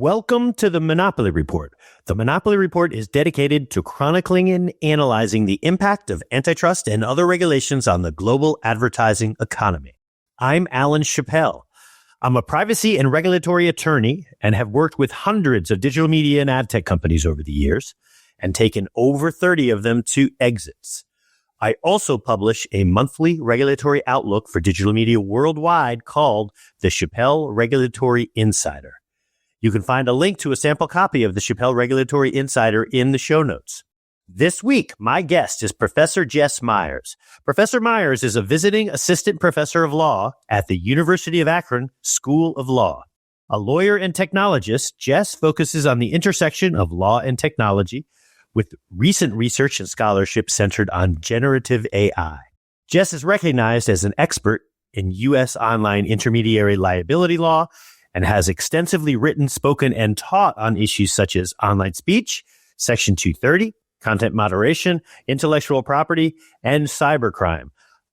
Welcome to the Monopoly Report. The Monopoly Report is dedicated to chronicling and analyzing the impact of antitrust and other regulations on the global advertising economy. I'm Alan Chapell. I'm a privacy and regulatory attorney and have worked with hundreds of digital media and ad tech companies over the years and taken over 30 of them to exits. I also publish a monthly regulatory outlook for digital media worldwide called the Chapell Regulatory Insider. You can find a link to a sample copy of the Chapell Regulatory Insider in the show notes. This week, my guest is Professor Jess Miers. Professor Miers is a visiting assistant professor of law at the University of Akron School of Law. A lawyer and technologist, Jess focuses on the intersection of law and technology with recent research and scholarship centered on generative AI. Jess is recognized as an expert in U.S. online intermediary liability law and has extensively written, spoken, and taught on issues such as online speech, Section 230, content moderation, intellectual property, and cybercrime.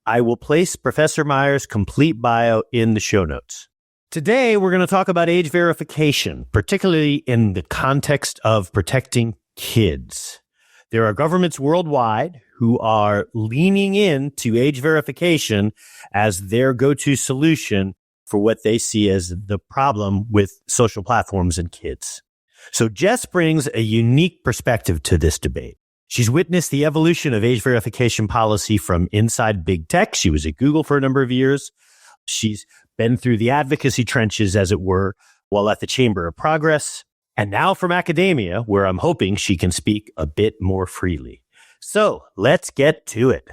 I will place Professor Miers' complete bio in the show notes. Today, we're going to talk about age verification, particularly in the context of protecting kids. There are governments worldwide who are leaning into age verification as their go-to solution for what they see as the problem with social platforms and kids. So Jess brings a unique perspective to this debate. She's witnessed the evolution of age verification policy from inside big tech. She was at Google for a number of years. She's been through the advocacy trenches, as it were, while at the Chamber of Progress. And now from academia, where I'm hoping she can speak a bit more freely. So let's get to it.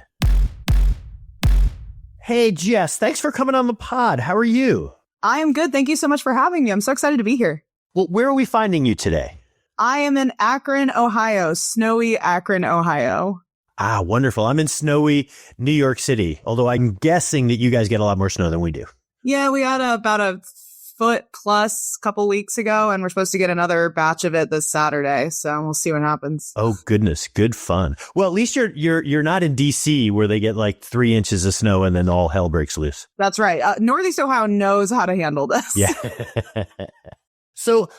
Hey, Jess, thanks for coming on the pod. How are you? I am good. Thank you so much for having me. I'm so excited to be here. Well, where are we finding you today? I am in Akron, Ohio, snowy Akron, Ohio. Ah, wonderful. I'm in snowy New York City, although I'm guessing that you guys get a lot more snow than we do. Yeah, we had about a foot plus a couple weeks ago, and we're supposed to get another batch of it this Saturday. So we'll see what happens. Oh, goodness. Good fun. Well, at least you're not in D.C. where they get like 3 inches of snow and then all hell breaks loose. That's right. Northeast Ohio knows how to handle this. Yeah. So,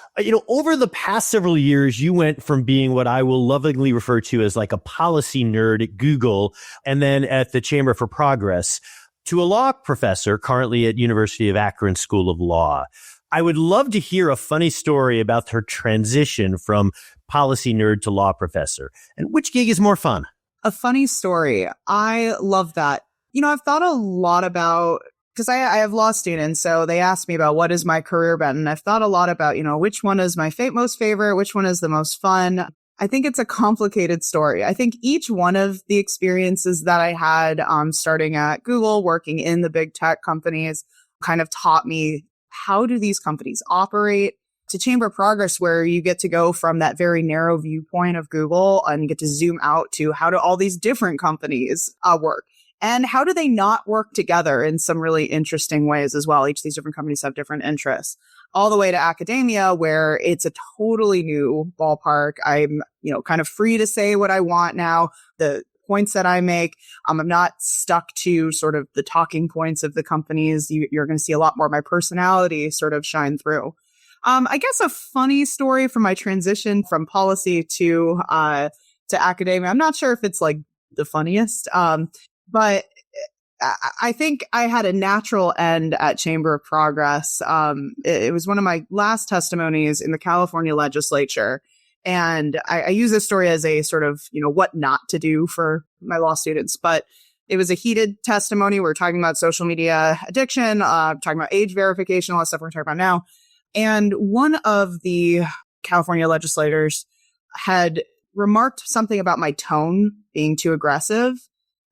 over the past several years, you went from being what I will lovingly refer to as like a policy nerd at Google and then at the Chamber for Progress to a law professor currently at University of Akron School of Law. I would love to hear a funny story about her transition from policy nerd to law professor. And which gig is more fun? A funny story. I love that. I've thought a lot about, because I have law students, so they ask me about what is my career been. And I've thought a lot about, which one is my most favorite, which one is the most fun. I think it's a complicated story. I think each one of the experiences that I had starting at Google, working in the big tech companies, kind of taught me how do these companies operate, to Chamber of Progress, where you get to go from that very narrow viewpoint of Google and you get to zoom out to how do all these different companies work. And how do they not work together in some really interesting ways as well? Each of these different companies have different interests. All the way to academia, where it's a totally new ballpark. I'm, kind of free to say what I want now. The points that I make, I'm not stuck to sort of the talking points of the companies. You're going to see a lot more of my personality sort of shine through. I guess a funny story from my transition from policy to academia. I'm not sure if it's like the funniest, but I think I had a natural end at Chamber of Progress. It was one of my last testimonies in the California legislature. And I use this story as a sort of, what not to do for my law students. But it was a heated testimony. We're talking about social media addiction, talking about age verification, all that stuff we're talking about now. And one of the California legislators had remarked something about my tone being too aggressive.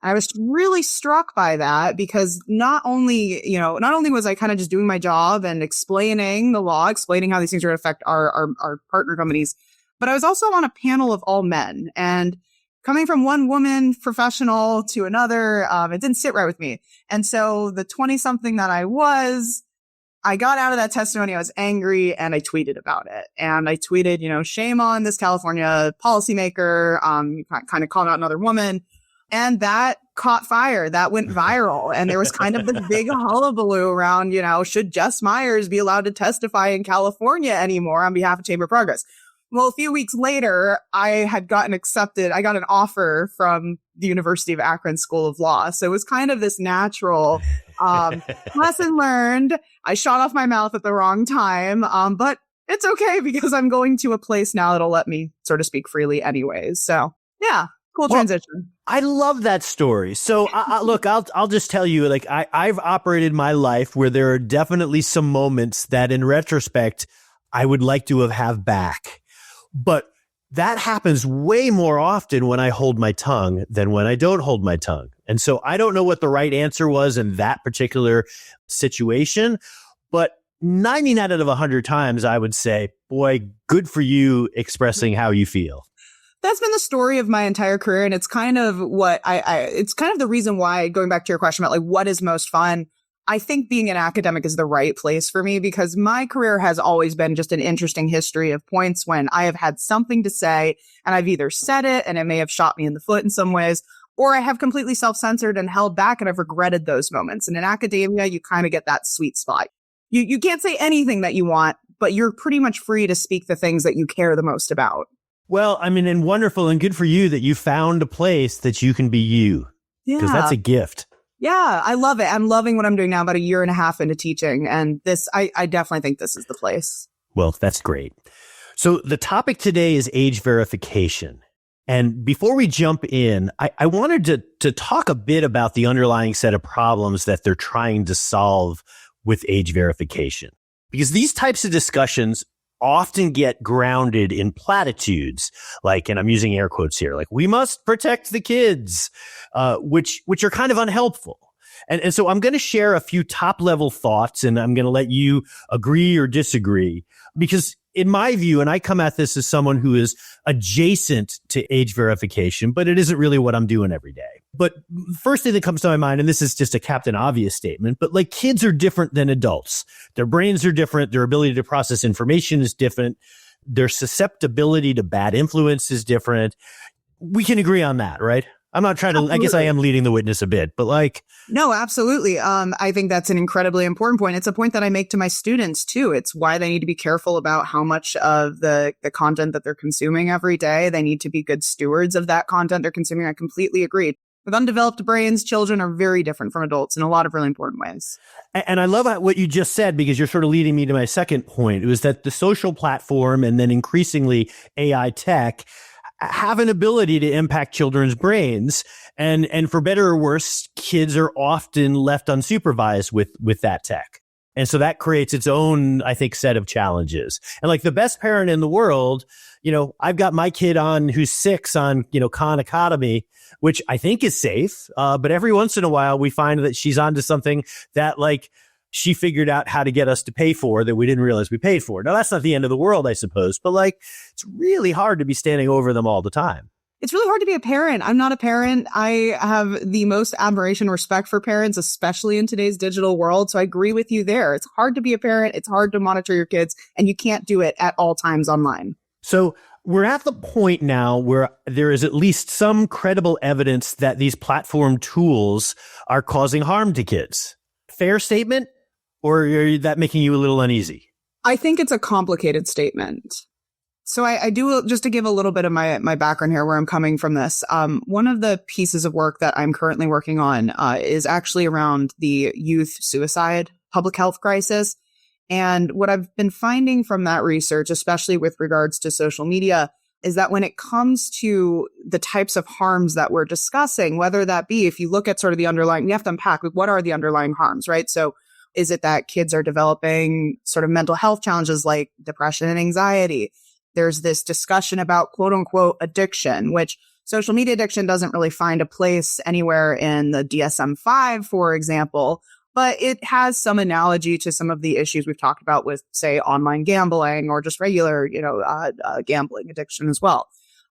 I was really struck by that because not only was I kind of just doing my job and explaining the law, explaining how these things are going to affect our partner companies, but I was also on a panel of all men. And coming from one woman professional to another, it didn't sit right with me. And so the 20-something that I got out of that testimony, I was angry and I tweeted about it. And I tweeted, shame on this California policymaker, kind of calling out another woman. And that caught fire. That went viral. And there was kind of this big hullabaloo around, should Jess Miers be allowed to testify in California anymore on behalf of Chamber of Progress? Well, a few weeks later, I had gotten accepted. I got an offer from the University of Akron School of Law. So it was kind of this natural lesson learned. I shot off my mouth at the wrong time, but it's okay because I'm going to a place now that'll let me sort of speak freely anyways. So yeah, cool transition. I love that story. So look, I'll just tell you, like I've operated my life where there are definitely some moments that in retrospect, I would like to have back. But that happens way more often when I hold my tongue than when I don't hold my tongue. And so I don't know what the right answer was in that particular situation, but 99 out of 100 times I would say, boy, good for you expressing how you feel. That's been the story of my entire career. And it's kind of what it's kind of the reason why, going back to your question about like what is most fun, I think being an academic is the right place for me because my career has always been just an interesting history of points when I have had something to say and I've either said it and it may have shot me in the foot in some ways, or I have completely self-censored and held back and I've regretted those moments. And in academia, you kind of get that sweet spot. You can't say anything that you want, but you're pretty much free to speak the things that you care the most about. Well, I mean, and wonderful and good for you that you found a place that you can be you. Because that's a gift. Yeah, I love it. I'm loving what I'm doing now, about a year and a half into teaching. And this, I definitely think this is the place. Well, that's great. So the topic today is age verification. And before we jump in, I wanted to talk a bit about the underlying set of problems that they're trying to solve with age verification. Because these types of discussions often get grounded in platitudes, like, and I'm using air quotes here, like, we must protect the kids, which are kind of unhelpful. And so I'm going to share a few top level thoughts and I'm going to let you agree or disagree because in my view, and I come at this as someone who is adjacent to age verification, but it isn't really what I'm doing every day. But the first thing that comes to my mind, and this is just a Captain Obvious statement, but like kids are different than adults. Their brains are different. Their ability to process information is different. Their susceptibility to bad influence is different. We can agree on that, right? I'm not trying to, I guess I am leading the witness a bit, but like. No, absolutely. I think that's an incredibly important point. It's a point that I make to my students too. It's why they need to be careful about how much of the content that they're consuming every day. They need to be good stewards of that content they're consuming. I completely agree. With undeveloped brains, children are very different from adults in a lot of really important ways. And I love what you just said, because you're sort of leading me to my second point. It was that the social platform and then increasingly AI tech have an ability to impact children's brains. And for better or worse, kids are often left unsupervised with that tech. And so that creates its own, I think, set of challenges. And like the best parent in the world, I've got my kid on who's 6 on, Khan Academy, which I think is safe. But every once in a while, we find that she's onto something that like she figured out how to get us to pay for that we didn't realize we paid for. Now, that's not the end of the world, I suppose, but like it's really hard to be standing over them all the time. It's really hard to be a parent. I'm not a parent. I have the most admiration and respect for parents, especially in today's digital world. So I agree with you there. It's hard to be a parent. It's hard to monitor your kids, and you can't do it at all times online. So we're at the point now where there is at least some credible evidence that these platform tools are causing harm to kids. Fair statement? Or is that making you a little uneasy? I think it's a complicated statement. So I do, just to give a little bit of my background here, where I'm coming from this. One of the pieces of work that I'm currently working on is actually around the youth suicide public health crisis. And what I've been finding from that research, especially with regards to social media, is that when it comes to the types of harms that we're discussing, whether that be, if you look at sort of the underlying, you have to unpack what are the underlying harms, right? So is it that kids are developing sort of mental health challenges like depression and anxiety? There's this discussion about quote unquote addiction, which social media addiction doesn't really find a place anywhere in the DSM-5, for example, but it has some analogy to some of the issues we've talked about with, say, online gambling or just regular, gambling addiction as well.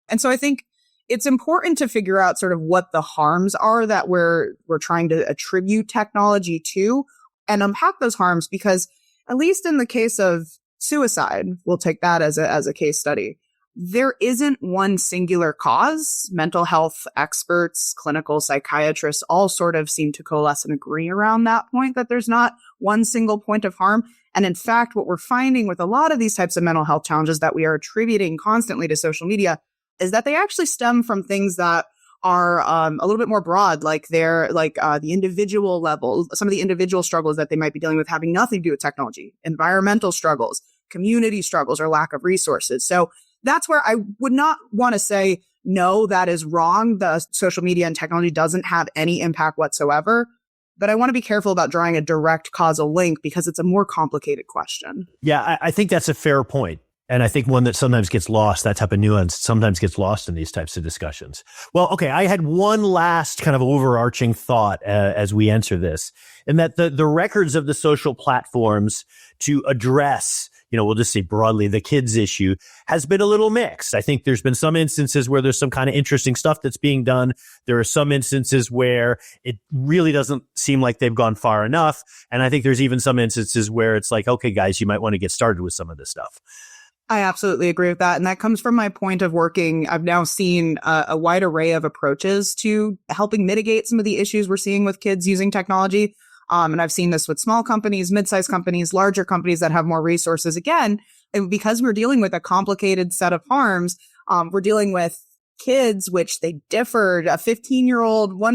And so I think it's important to figure out sort of what the harms are that we're trying to attribute technology to, and unpack those harms, because at least in the case of suicide, we'll take that as a case study. there isn't one singular cause. Mental health experts, clinical psychiatrists all sort of seem to coalesce and agree around that point, that there's not one single point of harm. And in fact, what we're finding with a lot of these types of mental health challenges that we are attributing constantly to social media is that they actually stem from things that are a little bit more broad, like they're the individual level, some of the individual struggles that they might be dealing with having nothing to do with technology, environmental struggles, community struggles, or lack of resources. So that's where I would not want to say, no, that is wrong. The social media and technology doesn't have any impact whatsoever. But I want to be careful about drawing a direct causal link because it's a more complicated question. Yeah, I think that's a fair point. And I think one that sometimes gets lost, that type of nuance sometimes gets lost in these types of discussions. Well, okay, I had one last kind of overarching thought as we answer this, and that the records of the social platforms to address, we'll just say broadly, the kids issue has been a little mixed. I think there's been some instances where there's some kind of interesting stuff that's being done. There are some instances where it really doesn't seem like they've gone far enough. And I think there's even some instances where it's like, okay, guys, you might want to get started with some of this stuff. I absolutely agree with that. And that comes from my point of working. I've now seen a wide array of approaches to helping mitigate some of the issues we're seeing with kids using technology. And I've seen this with small companies, mid-sized companies, larger companies that have more resources. Again, and because we're dealing with a complicated set of harms, we're dealing with kids, which they differ. One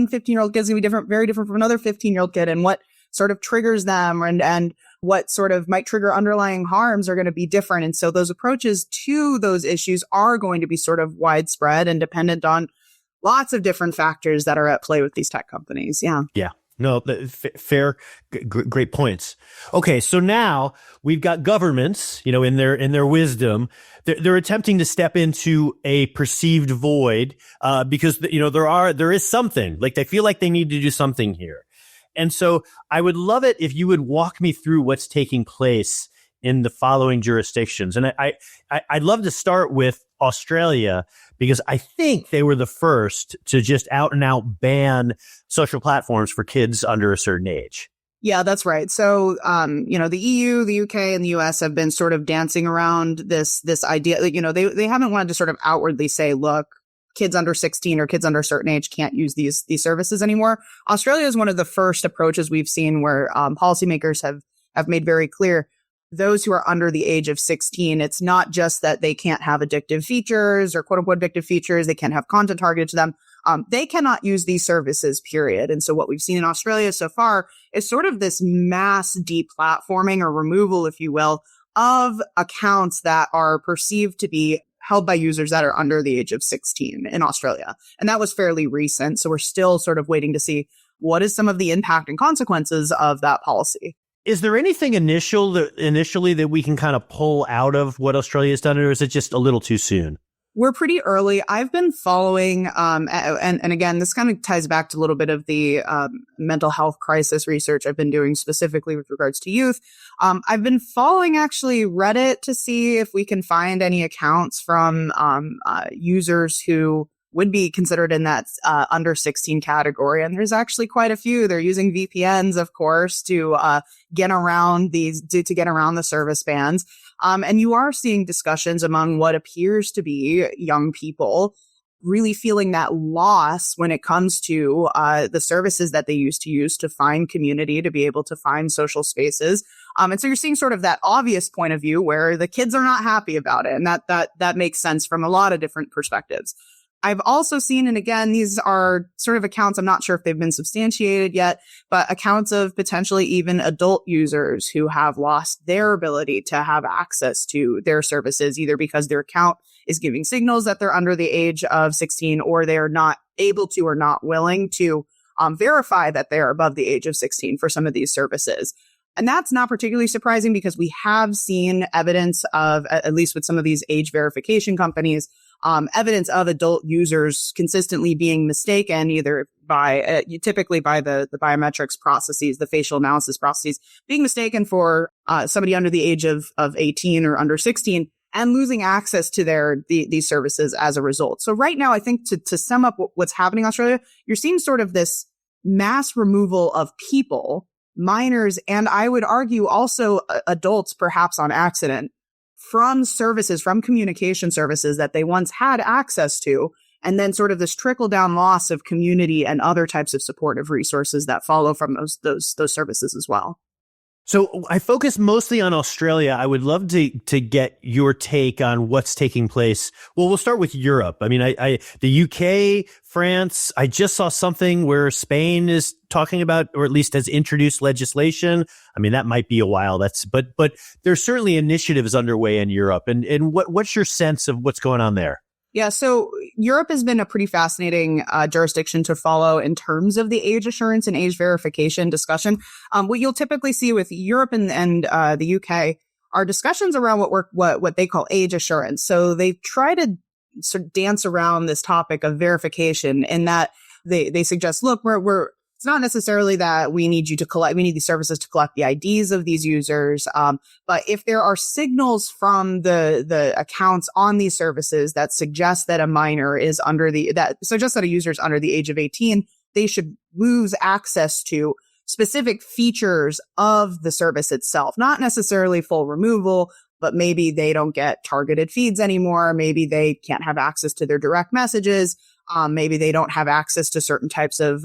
15-year-old kid is going to be very different from another 15-year-old kid. And what sort of triggers them and what sort of might trigger underlying harms are going to be different. And so those approaches to those issues are going to be sort of widespread and dependent on lots of different factors that are at play with these tech companies. Yeah. Yeah. No, fair, great points. Okay, so now we've got governments, in their wisdom, they're attempting to step into a perceived void, because there is something, like they feel like they need to do something here. And so I would love it if you would walk me through what's taking place in the following jurisdictions. And I'd love to start with Australia, because I think they were the first to just out and out ban social platforms for kids under a certain age. Yeah, that's right. So, the EU, the UK, and the US have been sort of dancing around this idea. They haven't wanted to sort of outwardly say, look, kids under 16 or kids under a certain age can't use these services anymore. Australia is one of the first approaches we've seen where policymakers have made very clear those who are under the age of 16, it's not just that they can't have addictive features or quote unquote addictive features. They can't have content targeted to them. They cannot use these services, period. And so what we've seen in Australia so far is sort of this mass deplatforming or removal, if you will, of accounts that are perceived to be held by users that are under the age of 16 in Australia. And that was fairly recent. So we're still sort of waiting to see what is some of the impact and consequences of that policy. Is there anything initially that we can kind of pull out of what Australia has done, or is it just a little too soon? We're pretty early. I've been following, and again, this kind of ties back to a little bit of the mental health crisis research I've been doing specifically with regards to youth. I've been following actually Reddit to see if we can find any accounts from users who would be considered in that under 16 category. And there's actually quite a few. They're using VPNs, of course, to get around the service bans. And you are seeing discussions among what appears to be young people really feeling that loss when it comes to the services that they used to use to find community, to be able to find social spaces. And so you're seeing sort of that obvious point of view where the kids are not happy about it. And that makes sense from a lot of different perspectives. I've also seen, and again, these are sort of accounts, I'm not sure if they've been substantiated yet, but accounts of potentially even adult users who have lost their ability to have access to their services, either because their account is giving signals that they're under the age of 16, or they're not able to or not willing to verify that they're above the age of 16 for some of these services. And that's not particularly surprising because we have seen evidence of, at least with some of these age verification companies, evidence of adult users consistently being mistaken either by, typically by the biometrics processes, the facial analysis processes, being mistaken for somebody under the age of 18 or under 16 and losing access to these services as a result. So right now, I think to sum up what's happening in Australia, you're seeing sort of this mass removal of people, minors, and I would argue also adults, perhaps on accident, from services, from communication services that they once had access to, and then sort of this trickle down loss of community and other types of supportive resources that follow from those services as well. So I focus mostly on Australia. I would love to get your take on what's taking place. Well, we'll start with Europe. I mean, the UK, France, I just saw something where Spain is talking about, or at least has introduced legislation. I mean, that might be a while. But there's certainly initiatives underway in Europe. And what's your sense of what's going on there? Yeah, so Europe has been a pretty fascinating jurisdiction to follow in terms of the age assurance and age verification discussion. What you'll typically see with Europe and the UK are discussions around what they call age assurance. So they try to sort of dance around this topic of verification in that they suggest, look, it's not necessarily that we need these services to collect the IDs of these users. But if there are signals from the accounts on these services that suggest that a minor is that a user is under the age of 18, they should lose access to specific features of the service itself, not necessarily full removal, but maybe they don't get targeted feeds anymore. Maybe they can't have access to their direct messages. Maybe they don't have access to certain types of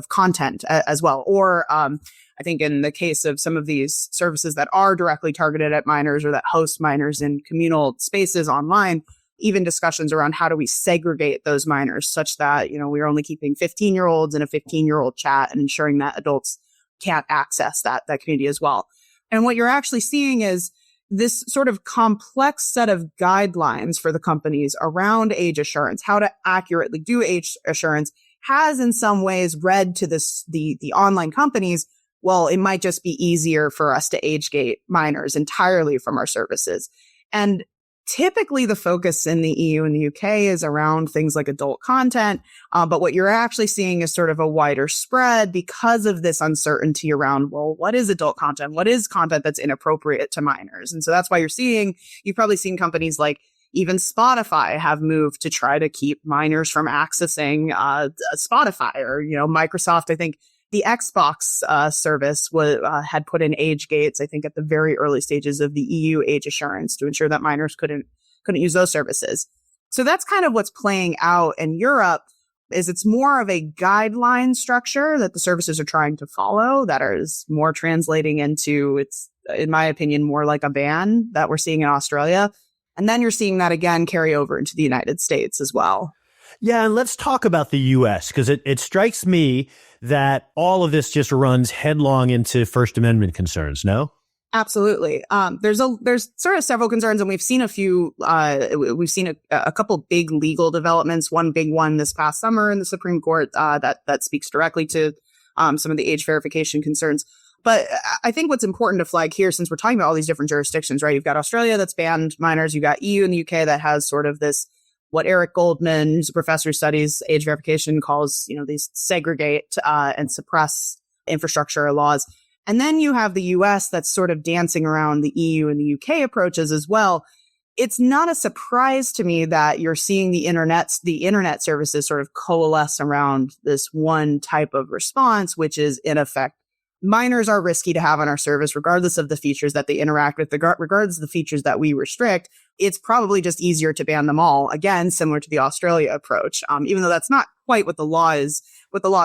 content as well. Or I think in the case of some of these services that are directly targeted at minors or that host minors in communal spaces online, even discussions around how do we segregate those minors such that, we're only keeping 15-year-olds in a 15-year-old chat and ensuring that adults can't access that community as well. And what you're actually seeing is this sort of complex set of guidelines for the companies around age assurance, how to accurately do age assurance, has in some ways read to the online companies, well, it might just be easier for us to age gate minors entirely from our services. And typically the focus in the EU and the UK is around things like adult content. But what you're actually seeing is sort of a wider spread because of this uncertainty around, well, what is adult content? What is content that's inappropriate to minors? And so that's why you've probably seen companies like even Spotify have moved to try to keep minors from accessing Spotify, or, Microsoft, I think the Xbox service had put in age gates, I think, at the very early stages of the EU age assurance to ensure that minors couldn't use those services. So that's kind of what's playing out in Europe. It's more of a guideline structure that the services are trying to follow that is more translating into, it's, in my opinion, more like a ban that we're seeing in Australia. And then you're seeing that again carry over into the United States as well. Yeah, and let's talk about the U.S. because it strikes me that all of this just runs headlong into First Amendment concerns, no? Absolutely. There's sort of several concerns, and we've seen a few. We've seen a couple big legal developments. One big one this past summer in the Supreme Court that speaks directly to some of the age verification concerns. But I think what's important to flag here, since we're talking about all these different jurisdictions, right? You've got Australia that's banned minors. You've got EU and the UK that has sort of this, what Eric Goldman, who's a professor who studies age verification, calls, these segregate and suppress infrastructure laws. And then you have the US that's sort of dancing around the EU and the UK approaches as well. It's not a surprise to me that you're seeing the internet services sort of coalesce around this one type of response, which is, in effect, minors are risky to have on our service, regardless of the features that they interact with, regardless of the features that we restrict. It's probably just easier to ban them all. Again, similar to the Australia approach, even though that's not quite what the laws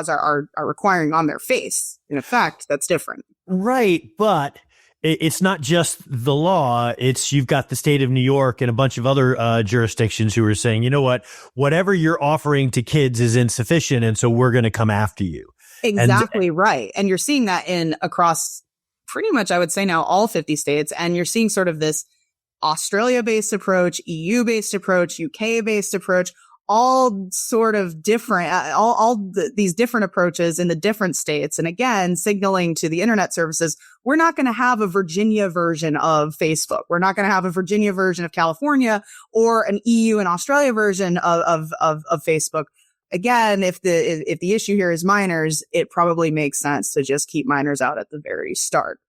are requiring on their face. In effect, that's different. Right. But it's not just the law. You've got the state of New York and a bunch of other jurisdictions who are saying, you know what, whatever you're offering to kids is insufficient. And so we're going to come after you. Exactly right. And you're seeing that across pretty much, I would say now, all 50 states. And you're seeing sort of this Australia-based approach, EU-based approach, UK-based approach, all sort of different, these different approaches in the different states. And again, signaling to the internet services, we're not going to have a Virginia version of Facebook. We're not going to have a Virginia version of California or an EU and Australia version of Facebook. Again, if the issue here is minors, it probably makes sense to just keep minors out at the very start.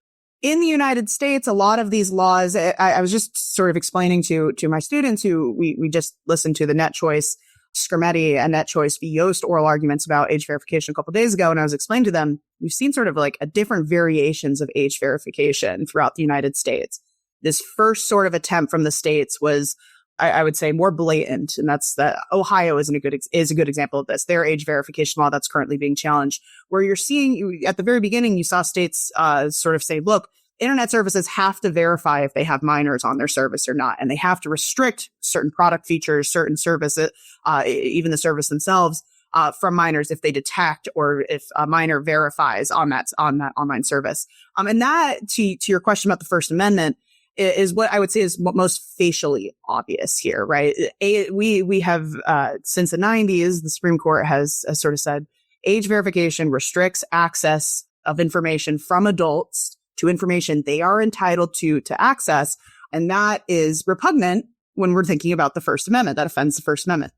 In the United States, a lot of these laws, I was just sort of explaining to my students who we just listened to the Net Choice Scrimetti and Net Choice v. Yost oral arguments about age verification a couple of days ago. And I was explaining to them, we've seen sort of like a different variations of age verification throughout the United States. this first sort of attempt from the states was, I would say, more blatant. And that's that Ohio is a good example of this. Their age verification law that's currently being challenged, where you're seeing at the very beginning, you saw states sort of say, look, internet services have to verify if they have minors on their service or not. And they have to restrict certain product features, certain services, even the service themselves, from minors if they detect or if a minor verifies on that online service. And that, to your question about the First Amendment, is what I would say is most facially obvious here, right? We have, since the 90s, the Supreme Court has sort of said age verification restricts access of information from adults to information they are entitled to access. And that is repugnant when we're thinking about the First Amendment. That offends the First Amendment.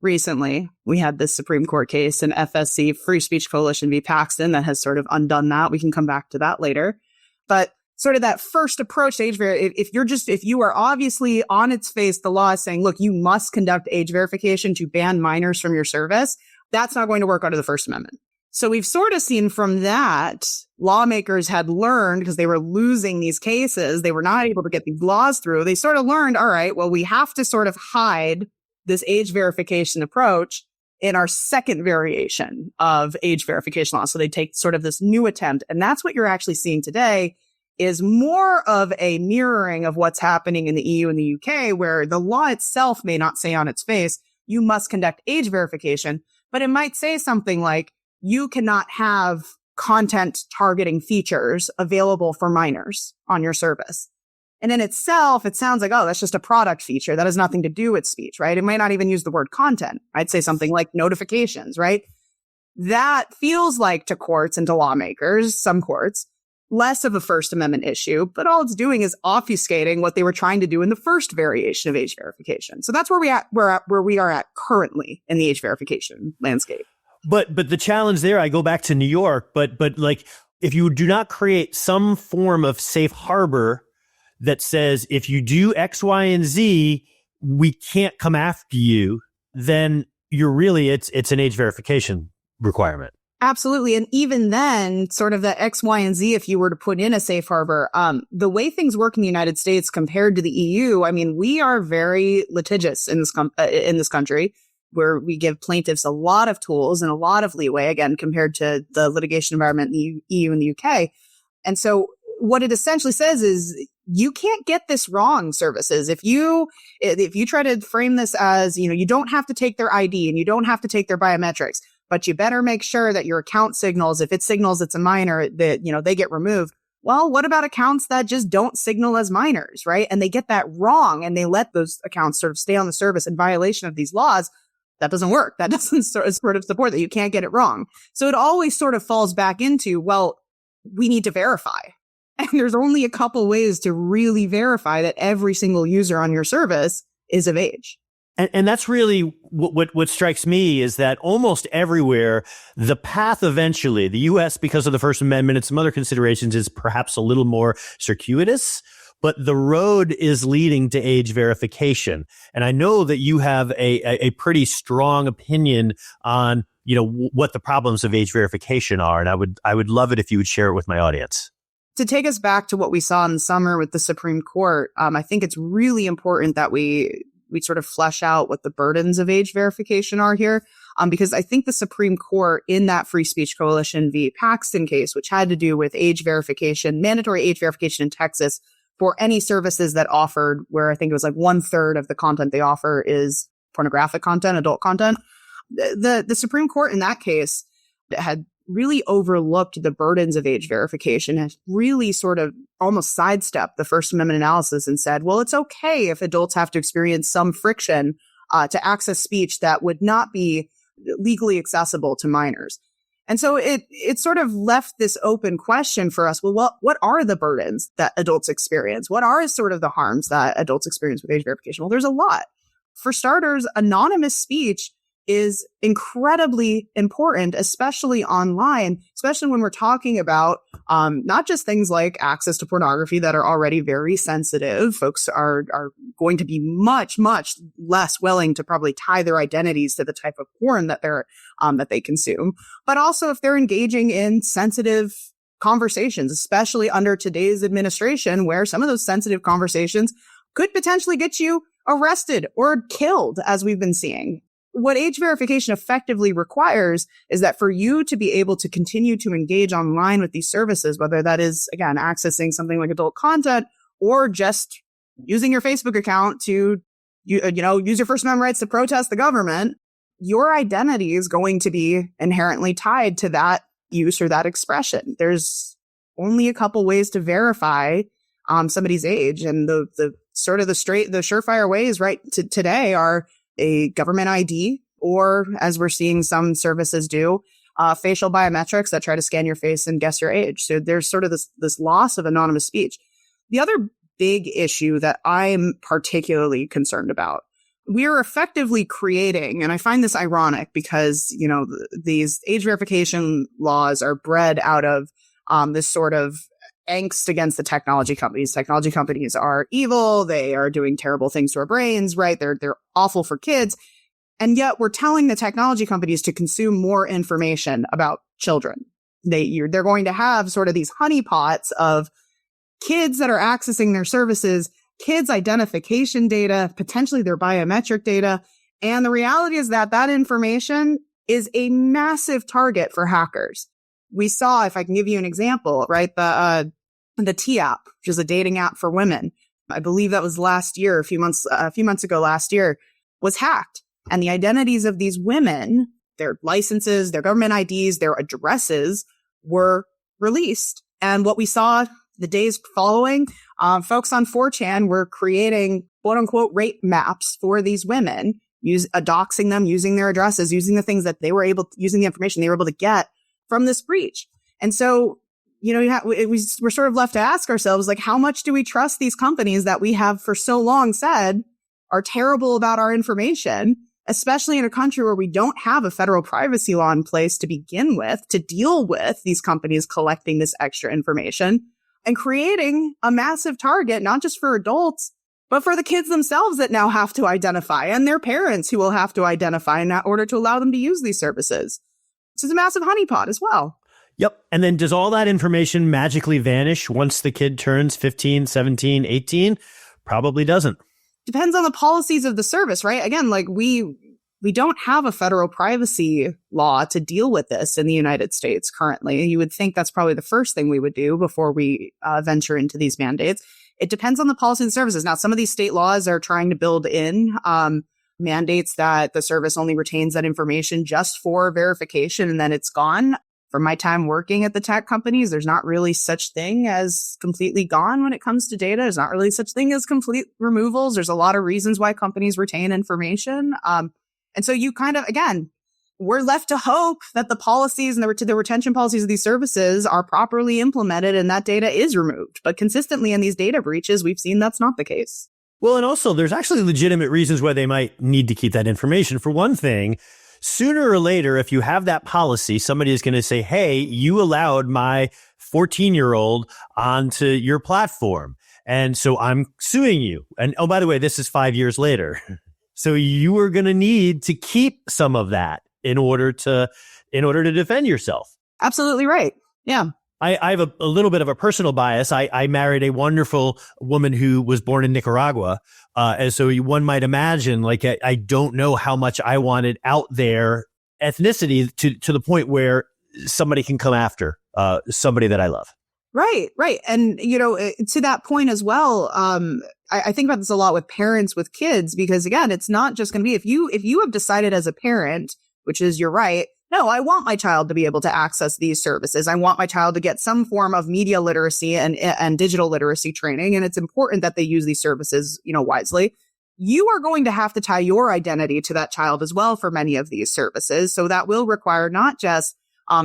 Recently, we had this Supreme Court case in FSC, Free Speech Coalition v. Paxton, that has sort of undone that. We can come back to that later. But sort of that first approach to age if you are obviously on its face, the law is saying, look, you must conduct age verification to ban minors from your service. That's not going to work under the First Amendment. So we've sort of seen from that, lawmakers had learned, because they were losing these cases, they were not able to get these laws through. They sort of learned, all right, well, we have to sort of hide this age verification approach in our second variation of age verification law. So they take sort of this new attempt. And that's what you're actually seeing today, is more of a mirroring of what's happening in the EU and the UK, where the law itself may not say on its face, you must conduct age verification, but it might say something like, you cannot have content targeting features available for minors on your service. And in itself, it sounds like, oh, that's just a product feature. That has nothing to do with speech, right? It might not even use the word content. I'd say something like notifications, right? That feels like to courts and to lawmakers, some courts, less of a First Amendment issue, but all it's doing is obfuscating what they were trying to do in the first variation of age verification. So that's where we are at currently in the age verification landscape. But the challenge there, I go back to New York, but like, if you do not create some form of safe harbor that says, if you do X, Y, and Z, we can't come after you, then you're really, it's an age verification requirement. Absolutely. And even then, sort of the X, Y, and Z, if you were to put in a safe harbor, the way things work in the United States compared to the EU, I mean, we are very litigious in this country, where we give plaintiffs a lot of tools and a lot of leeway, again, compared to the litigation environment in the EU and the UK. And so what it essentially says is, you can't get this wrong, services. If you try to frame this as, you don't have to take their ID and you don't have to take their biometrics, but you better make sure that your account signals, if it signals it's a minor, that, they get removed. Well, what about accounts that just don't signal as minors, right? And they get that wrong and they let those accounts sort of stay on the service in violation of these laws. That doesn't work. That doesn't sort of support that. You can't get it wrong. So it always sort of falls back into, well, we need to verify. And there's only a couple ways to really verify that every single user on your service is of age. And that's really what strikes me, is that almost everywhere, the path eventually, the U.S., because of the First Amendment and some other considerations, is perhaps a little more circuitous, but the road is leading to age verification. And I know that you have a pretty strong opinion on, what the problems of age verification are. And I would love it if you would share it with my audience. To take us back to what we saw in the summer with the Supreme Court, I think it's really important that we sort of flesh out what the burdens of age verification are here. Because I think the Supreme Court, in that Free Speech Coalition v. Paxton case, which had to do with age verification, mandatory age verification in Texas for any services that offered, where I think it was like 1/3 of the content they offer is pornographic content, adult content. The Supreme Court in that case had really overlooked the burdens of age verification and really sort of almost sidestepped the First Amendment analysis and said, well, it's okay if adults have to experience some friction to access speech that would not be legally accessible to minors. And so it sort of left this open question for us. Well, what are the burdens that adults experience? What are sort of the harms that adults experience with age verification? Well, there's a lot. For starters, anonymous speech is incredibly important, especially online, especially when we're talking about not just things like access to pornography that are already very sensitive. Folks are going to be much, much less willing to probably tie their identities to the type of porn that they consume. But also if they're engaging in sensitive conversations, especially under today's administration, where some of those sensitive conversations could potentially get you arrested or killed, as we've been seeing. What age verification effectively requires is that for you to be able to continue to engage online with these services, whether that is, again, accessing something like adult content or just using your Facebook account to, use your First Amendment rights to protest the government, your identity is going to be inherently tied to that use or that expression. There's only a couple ways to verify somebody's age, and the surefire ways right today are a government ID, or as we're seeing some services do, facial biometrics that try to scan your face and guess your age. So there's sort of this loss of anonymous speech. The other big issue that I'm particularly concerned about, we are effectively creating, and I find this ironic because, these age verification laws are bred out of this sort of angst against the technology companies. Technology companies are evil. They are doing terrible things to our brains, right? They're awful for kids. And yet we're telling the technology companies to consume more information about children. They're going to have sort of these honeypots of kids that are accessing their services, kids' identification data, potentially their biometric data. And the reality is that information is a massive target for hackers. We saw, if I can give you an example, right, the T app, which is a dating app for women. I believe that was last year, a few months ago last year, was hacked. And the identities of these women, their licenses, their government IDs, their addresses were released. And what we saw the days following, folks on 4chan were creating quote unquote rape maps for these women, doxing them, using their addresses, using the things that using the information they were able to get from this breach. And so, we're sort of left to ask ourselves, like, how much do we trust these companies that we have for so long said are terrible about our information, especially in a country where we don't have a federal privacy law in place to begin with, to deal with these companies collecting this extra information and creating a massive target, not just for adults, but for the kids themselves that now have to identify, and their parents who will have to identify in order to allow them to use these services. So it's a massive honeypot as well. Yep. And then does all that information magically vanish once the kid turns 15, 17, 18? Probably doesn't. Depends on the policies of the service, right? Again, like we don't have a federal privacy law to deal with this in the United States currently. You would think that's probably the first thing we would do before we venture into these mandates. It depends on the policy of the services. Now, some of these state laws are trying to build in mandates that the service only retains that information just for verification and then it's gone. From my time working at the tech companies, there's not really such thing as completely gone when it comes to data. There's not really such thing as complete removals. There's a lot of reasons why companies retain information. And so you kind of, again, we're left to hope that the policies and the retention policies of these services are properly implemented and that data is removed. But consistently in these data breaches, we've seen that's not the case. Well, and also there's actually legitimate reasons why they might need to keep that information. For one thing, sooner or later, if you have that policy, somebody is going to say, hey, you allowed my 14-year-old onto your platform. And so I'm suing you. And oh, by the way, this is 5 years later. So you are going to need to keep some of that in order to defend yourself. Absolutely right. Yeah. I have a little bit of a personal bias. I married a wonderful woman who was born in Nicaragua. And so one might imagine, like, I don't know how much I wanted out there ethnicity to the point where somebody can come after somebody that I love. Right. And, to that point as well, I think about this a lot with parents with kids, because, again, it's not just going to be if you have decided as a parent, which is you're right. No, I want my child to be able to access these services. I want my child to get some form of media literacy and digital literacy training. And it's important that they use these services, wisely. You are going to have to tie your identity to that child as well for many of these services. So that will require not just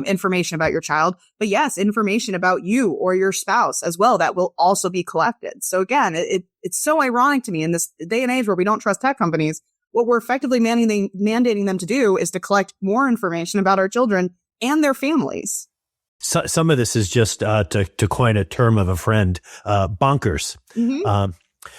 information about your child, but yes, information about you or your spouse as well that will also be collected. So again, it's so ironic to me in this day and age where we don't trust tech companies. What we're effectively mandating them to do is to collect more information about our children and their families. So, some of this is just, to coin a term of a friend, bonkers. Mm-hmm.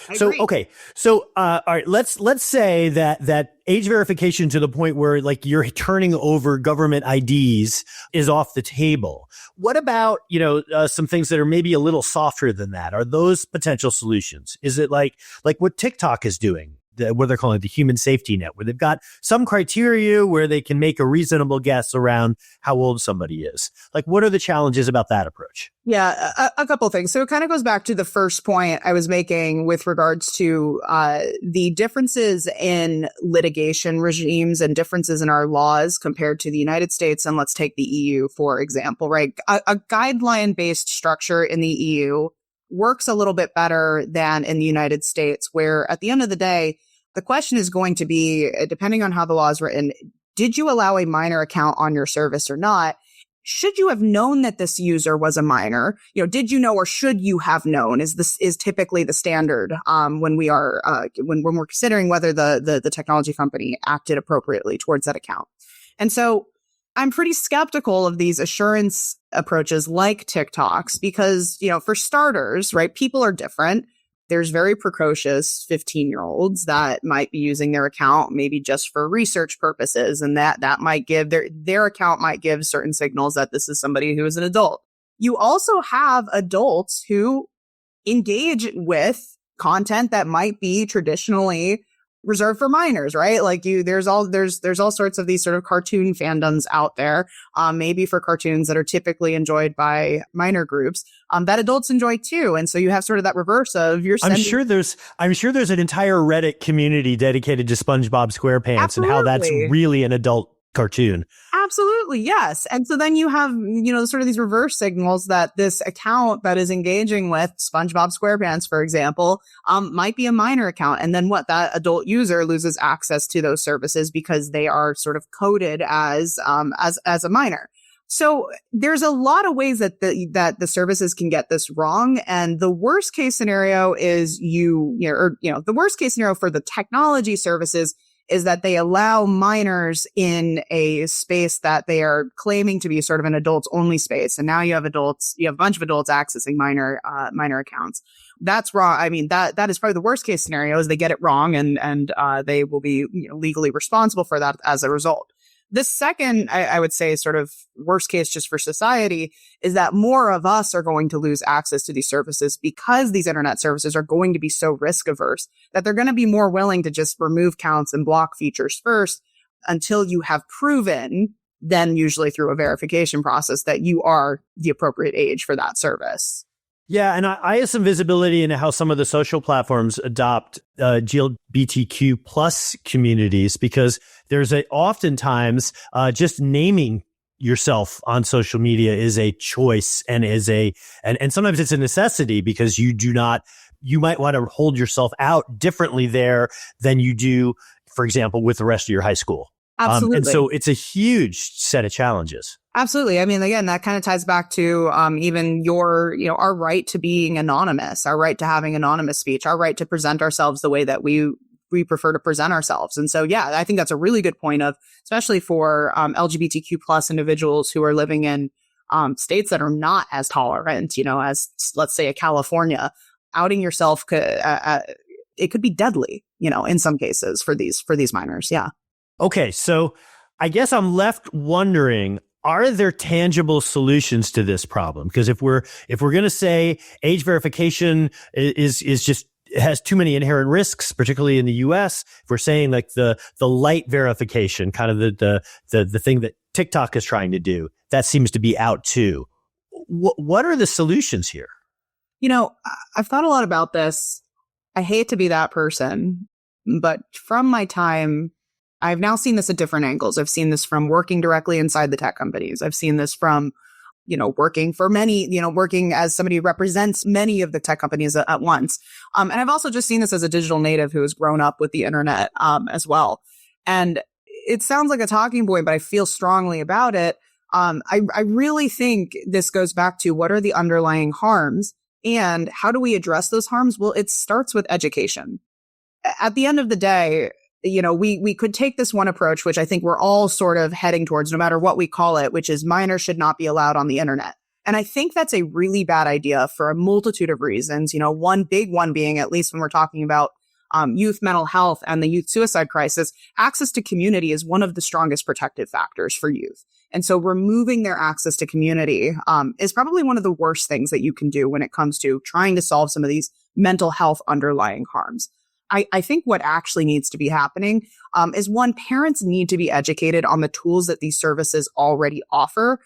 I So, agree. okay. So, all right, let's say that age verification to the point where like you're turning over government IDs is off the table. What about, some things that are maybe a little softer than that? Are those potential solutions? Is it like what TikTok is doing? What they're calling the human safety net, where they've got some criteria where they can make a reasonable guess around how old somebody is. Like, what are the challenges about that approach? Yeah, a couple things. So it kind of goes back to the first point I was making with regards to the differences in litigation regimes and differences in our laws compared to the United States. And let's take the EU, for example, right? A guideline-based structure in the EU works a little bit better than in the United States, where at the end of the day, the question is going to be, depending on how the law is written, did you allow a minor account on your service or not? Should you have known that this user was a minor? Did you know or should you have known is typically the standard when we are when we're considering whether the technology company acted appropriately towards that account. And so I'm pretty skeptical of these assurance approaches like TikTok's because, for starters, right, people are different. There's very precocious 15-year-olds that might be using their account maybe just for research purposes. And that might give their account might give certain signals that this is somebody who is an adult. You also have adults who engage with content that might be traditionally reserved for minors, right? Like there's all sorts of these sort of cartoon fandoms out there, maybe for cartoons that are typically enjoyed by minor groups, that adults enjoy too. And so you have sort of that reverse of I'm sure there's an entire Reddit community dedicated to SpongeBob SquarePants. Absolutely. And how that's really an adult cartoon. Absolutely, yes. And so then you have, sort of these reverse signals that this account that is engaging with SpongeBob SquarePants, for example, might be a minor account. And then that adult user loses access to those services because they are sort of coded as a minor. So there's a lot of ways that the services can get this wrong. And the worst case scenario is the worst case scenario for the technology services is that they allow minors in a space that they are claiming to be sort of an adults only space. And now you have a bunch of adults accessing minor accounts. That's wrong. I mean, that is probably the worst case scenario is they get it wrong and they will be legally responsible for that as a result. The second, I would say, sort of worst case just for society is that more of us are going to lose access to these services because these internet services are going to be so risk averse that they're going to be more willing to just remove counts and block features first until you have proven, then usually through a verification process, that you are the appropriate age for that service. Yeah, and I have some visibility into how some of the social platforms adopt LGBTQ plus communities because there's oftentimes just naming yourself on social media is a choice and and sometimes it's a necessity because you might want to hold yourself out differently there than you do, for example, with the rest of your high school. Absolutely. And so it's a huge set of challenges. Absolutely. I mean, again, that kind of ties back to even our right to being anonymous, our right to having anonymous speech, our right to present ourselves the way that we prefer to present ourselves. And so, yeah, I think that's a really good point of, especially for LGBTQ plus individuals who are living in states that are not as tolerant, as let's say a California. Outing yourself it could be deadly, in some cases for these minors. Yeah. Okay, so I guess I'm left wondering, are there tangible solutions to this problem? Because if we're going to say age verification is just has too many inherent risks, particularly in the US, if we're saying like the light verification, kind of the thing that TikTok is trying to do, that seems to be out too. What are the solutions here? I've thought a lot about this. I hate to be that person, but from my time, I've now seen this at different angles. I've seen this from working directly inside the tech companies. I've seen this from, working for many, working as somebody who represents many of the tech companies at once. And I've also just seen this as a digital native who has grown up with the internet as well. And it sounds like a talking point, but I feel strongly about it. I really think this goes back to what are the underlying harms and how do we address those harms? Well, it starts with education. At the end of the day, we could take this one approach, which I think we're all sort of heading towards, no matter what we call it, which is minors should not be allowed on the internet. And I think that's a really bad idea for a multitude of reasons. One big one being, at least when we're talking about youth mental health and the youth suicide crisis, access to community is one of the strongest protective factors for youth. And so removing their access to community is probably one of the worst things that you can do when it comes to trying to solve some of these mental health underlying harms. I think what actually needs to be happening is, one, parents need to be educated on the tools that these services already offer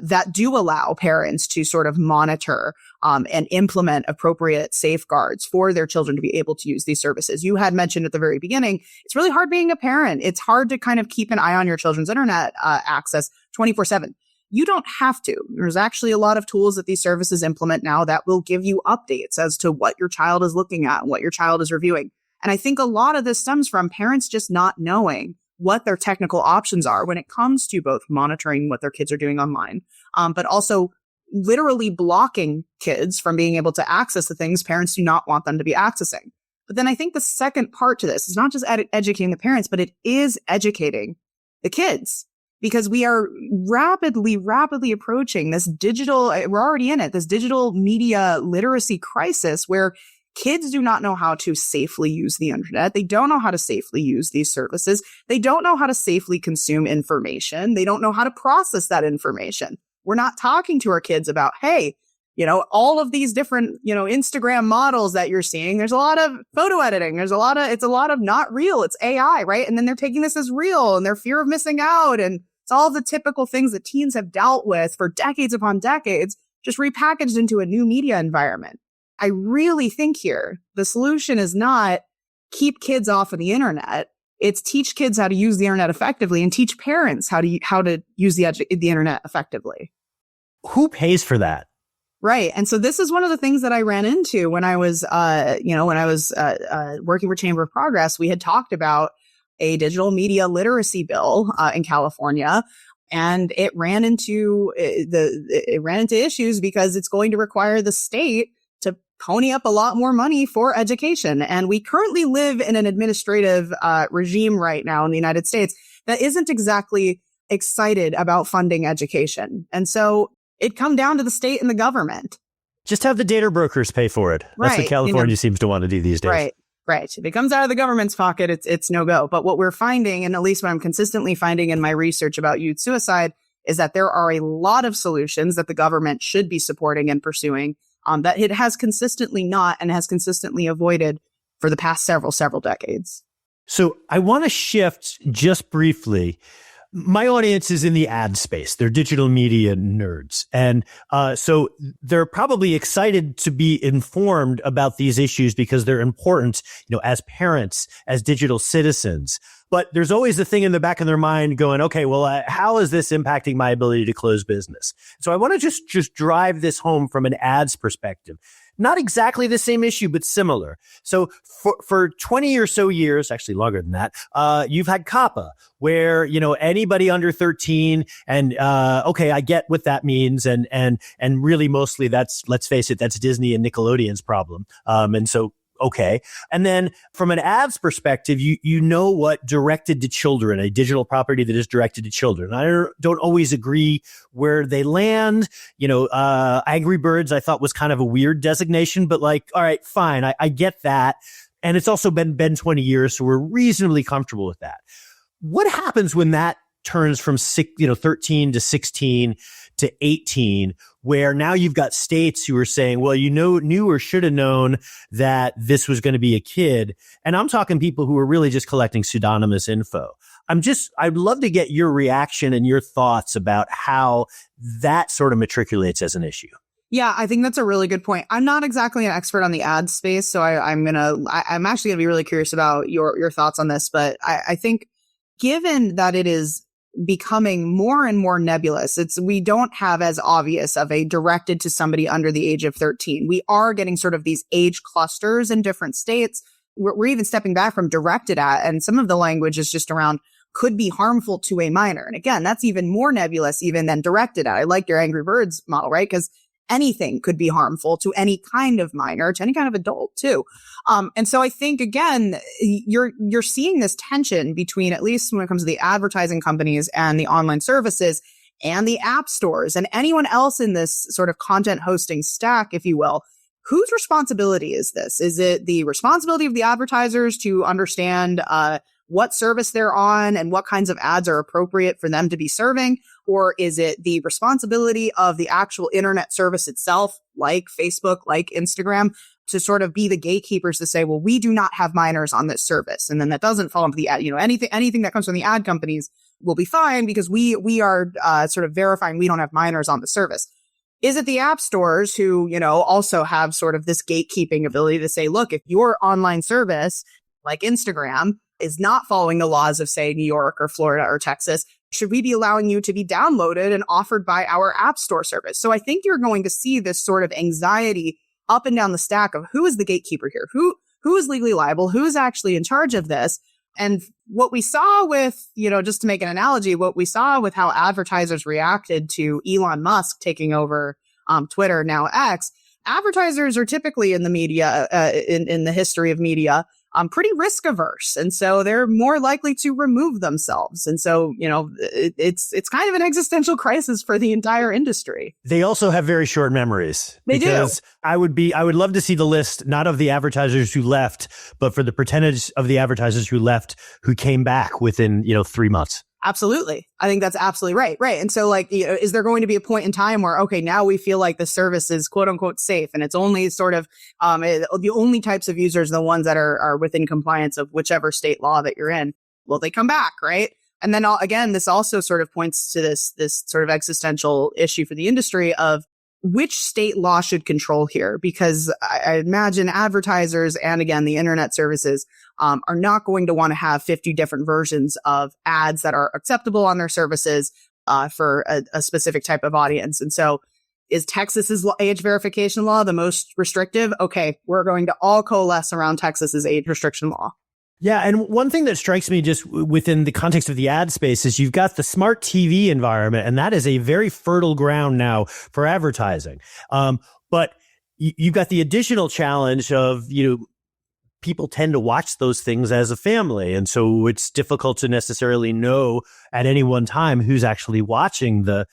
that do allow parents to sort of monitor and implement appropriate safeguards for their children to be able to use these services. You had mentioned at the very beginning, it's really hard being a parent. It's hard to kind of keep an eye on your children's internet access 24/7. You don't have to. There's actually a lot of tools that these services implement now that will give you updates as to what your child is looking at and what your child is reviewing. And I think a lot of this stems from parents just not knowing what their technical options are when it comes to both monitoring what their kids are doing online, but also literally blocking kids from being able to access the things parents do not want them to be accessing. But then I think the second part to this is not just educating the parents, but it is educating the kids, because we are rapidly approaching this we're already in it, this digital media literacy crisis where kids do not know how to safely use the internet. They don't know how to safely use these services. They don't know how to safely consume information. They don't know how to process that information. We're not talking to our kids about, hey, all of these different, Instagram models that you're seeing. There's a lot of photo editing. It's a lot of not real. It's AI, right? And then they're taking this as real and their fear of missing out. And it's all the typical things that teens have dealt with for decades upon decades, just repackaged into a new media environment. I really think here the solution is not keep kids off of the internet. It's teach kids how to use the internet effectively and teach parents how to use the internet effectively. Who pays for that? Right. And so this is one of the things that I ran into when I was, working for Chamber of Progress. We had talked about a digital media literacy bill in California. And it ran into issues because it's going to require the state to pony up a lot more money for education. And we currently live in an administrative regime right now in the United States that isn't exactly excited about funding education. And so it come down to the state and the government. Just have the data brokers pay for it. That's what California seems to want to do these days. Right. If it comes out of the government's pocket, it's no go. But what we're finding, and at least what I'm consistently finding in my research about youth suicide, is that there are a lot of solutions that the government should be supporting and pursuing that it has consistently not and has consistently avoided for the past several decades. So I want to shift just briefly. My audience is in the ad space. They're digital media nerds. And so they're probably excited to be informed about these issues because they're important, as parents, as digital citizens. But there's always the thing in the back of their mind going, okay, well, how is this impacting my ability to close business? So I want to just drive this home from an ads perspective. Not exactly the same issue, but similar. So for 20 or so years, actually longer than that, you've had COPPA, where, anybody under 13 and, okay, I get what that means. And really mostly let's face it, that's Disney and Nickelodeon's problem. And so, okay. And then from an ads perspective, you know what directed to children, a digital property that is directed to children. I don't always agree where they land. Angry Birds I thought was kind of a weird designation, but all right, fine. I get that. And it's also been 20 years, so we're reasonably comfortable with that. What happens when that turns from 13 to 16 to 18, where now you've got states who are saying, well, knew or should have known that this was going to be a kid. And I'm talking people who are really just collecting pseudonymous info. I'd love to get your reaction and your thoughts about how that sort of matriculates as an issue. Yeah, I think that's a really good point. I'm not exactly an expert on the ad space, so I'm actually gonna be really curious about your thoughts on this. But I think given that it is becoming more and more nebulous, we don't have as obvious of a directed to somebody under the age of 13. We are getting sort of these age clusters in different states. We're even stepping back from directed at, and some of the language is just around could be harmful to a minor. And again, that's even more nebulous even than directed at. I like your Angry Birds model, right? Because anything could be harmful to any kind of minor, to any kind of adult too. And so I think, again, you're seeing this tension between, at least when it comes to the advertising companies and the online services, and the app stores and anyone else in this sort of content hosting stack, if you will. Whose responsibility is this? Is it the responsibility of the advertisers to understand what service they're on and what kinds of ads are appropriate for them to be serving? Or is it the responsibility of the actual internet service itself, like Facebook, like Instagram, to sort of be the gatekeepers to say, well, we do not have minors on this service. And then that doesn't fall into the ad, anything that comes from the ad companies will be fine because we are sort of verifying we don't have minors on the service. Is it the app stores who, also have sort of this gatekeeping ability to say, look, if your online service like Instagram is not following the laws of, say, New York or Florida or Texas, should we be allowing you to be downloaded and offered by our app store service? So I think you're going to see this sort of anxiety up and down the stack of who is the gatekeeper here? Who is legally liable? Who is actually in charge of this? And what we saw with, just to make an analogy, what we saw with how advertisers reacted to Elon Musk taking over Twitter, now X, advertisers are typically in the media, in the history of media, pretty risk averse. And so they're more likely to remove themselves. And so, it's kind of an existential crisis for the entire industry. They also have very short memories. They because do. I would love to see the list, not of the advertisers who left, but for the percentage of the advertisers who left, who came back within, 3 months. Absolutely. I think that's absolutely right. Right. And so is there going to be a point in time where, okay, now we feel like the service is quote unquote safe and it's only sort of, the only types of users are the ones that are within compliance of whichever state law that you're in. Will they come back? Right. And then again, this also sort of points to this sort of existential issue for the industry of which state law should control here, because I imagine advertisers and again, the internet services are not going to want to have 50 different versions of ads that are acceptable on their services for a specific type of audience. And so is Texas's age verification law the most restrictive? Okay, we're going to all coalesce around Texas's age restriction law. Yeah. And one thing that strikes me just within the context of the ad space is you've got the smart TV environment, and that is a very fertile ground now for advertising. But you've got the additional challenge of, people tend to watch those things as a family. And so it's difficult to necessarily know at any one time who's actually watching the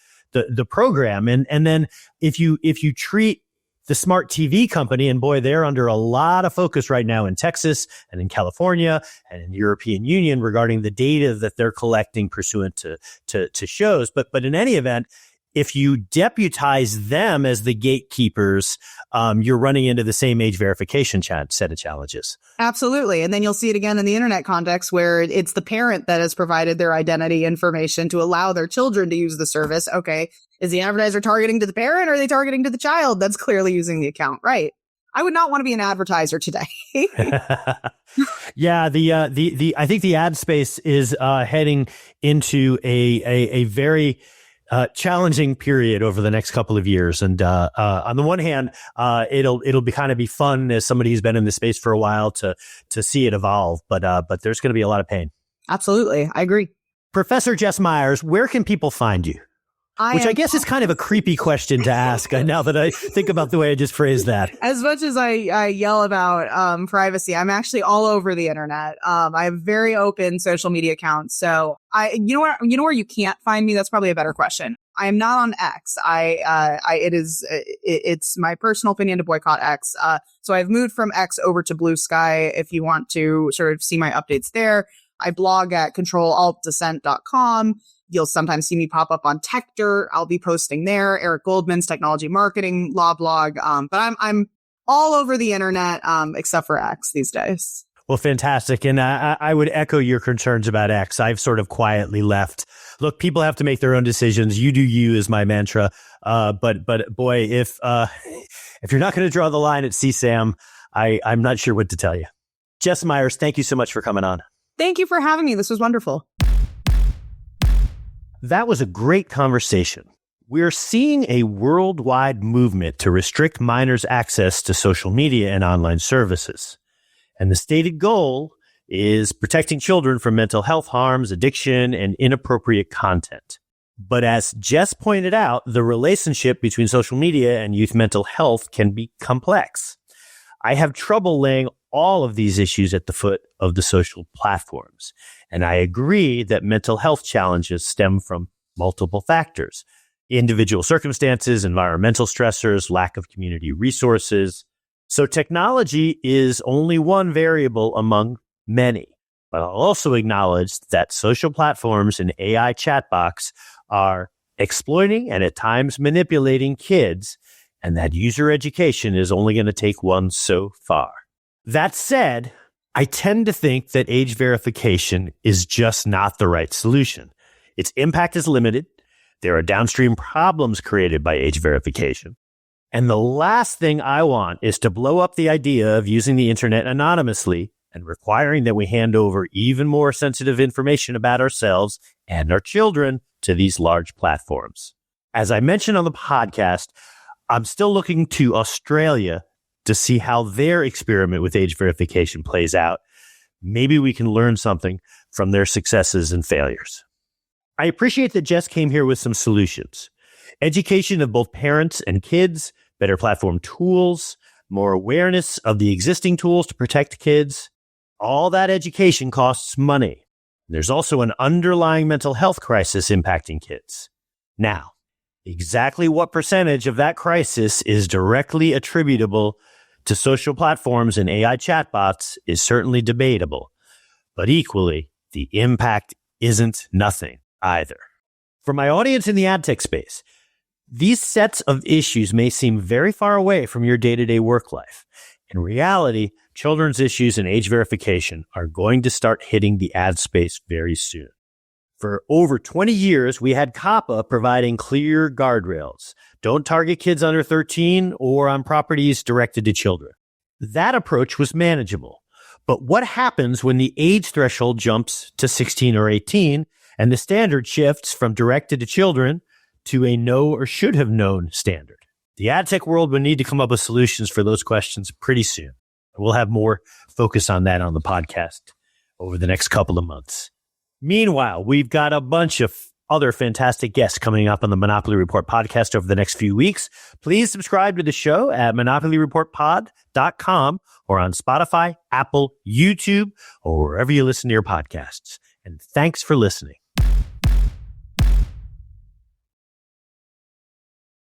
program. And then if you treat the smart TV company, and boy, they're under a lot of focus right now in Texas and in California and in the European Union regarding the data that they're collecting pursuant to shows. But in any event, if you deputize them as the gatekeepers, you're running into the same age verification set of challenges. Absolutely. And then you'll see it again in the internet context where it's the parent that has provided their identity information to allow their children to use the service. Okay. Is the advertiser targeting to the parent or are they targeting to the child that's clearly using the account? Right. I would not want to be an advertiser today. Yeah. I think the ad space is heading into a very challenging period over the next couple of years. And on the one hand, it'll be kind of be fun as somebody who's been in this space for a while to see it evolve. But there's going to be a lot of pain. Absolutely. I agree. Professor Jess Miers, where can people find you? Which I guess is kind of a creepy question to ask now that I think about the way I just phrased that. As much as I yell about privacy, I'm actually all over the internet. I have very open social media accounts. So you know where you can't find me? That's probably a better question. I am not on X. It's my personal opinion to boycott X. So I've moved from X over to Blue Sky if you want to sort of see my updates there. I blog at controlaltdissent.com. You'll sometimes see me pop up on Tech Dirt. I'll be posting there. Eric Goldman's technology marketing law blog. But I'm all over the internet, except for X these days. Well, fantastic. And I would echo your concerns about X. I've sort of quietly left. Look, people have to make their own decisions. You do you is my mantra. But boy, if you're not going to draw the line at CSAM, I'm not sure what to tell you. Jess Miers, thank you so much for coming on. Thank you for having me. This was wonderful. That was a great conversation. We're seeing a worldwide movement to restrict minors' access to social media and online services. And the stated goal is protecting children from mental health harms, addiction, and inappropriate content. But as Jess pointed out, the relationship between social media and youth mental health can be complex. I have trouble laying all of these issues at the foot of the social platforms. And I agree that mental health challenges stem from multiple factors: individual circumstances, environmental stressors, lack of community resources. So technology is only one variable among many. But I'll also acknowledge that social platforms and AI chatbots are exploiting and at times manipulating kids, and that user education is only going to take one so far. That said, I tend to think that age verification is just not the right solution. Its impact is limited. There are downstream problems created by age verification. And the last thing I want is to blow up the idea of using the internet anonymously and requiring that we hand over even more sensitive information about ourselves and our children to these large platforms. As I mentioned on the podcast, I'm still looking to Australia to see how their experiment with age verification plays out. Maybe we can learn something from their successes and failures. I appreciate that Jess came here with some solutions. Education of both parents and kids, better platform tools, more awareness of the existing tools to protect kids. All that education costs money. There's also an underlying mental health crisis impacting kids. Now, exactly what percentage of that crisis is directly attributable to social platforms and AI chatbots is certainly debatable, but equally, the impact isn't nothing either. For my audience in the ad tech space, these sets of issues may seem very far away from your day-to-day work life. In reality, children's issues and age verification are going to start hitting the ad space very soon. For over 20 years, we had COPPA providing clear guardrails. Don't target kids under 13 or on properties directed to children. That approach was manageable. But what happens when the age threshold jumps to 16 or 18 and the standard shifts from directed to children to a know or should have known standard? The ad tech world will need to come up with solutions for those questions pretty soon. We'll have more focus on that on the podcast over the next couple of months. Meanwhile, we've got a bunch of other fantastic guests coming up on the Monopoly Report podcast over the next few weeks. Please subscribe to the show at monopolyreportpod.com or on Spotify, Apple, YouTube, or wherever you listen to your podcasts. And thanks for listening.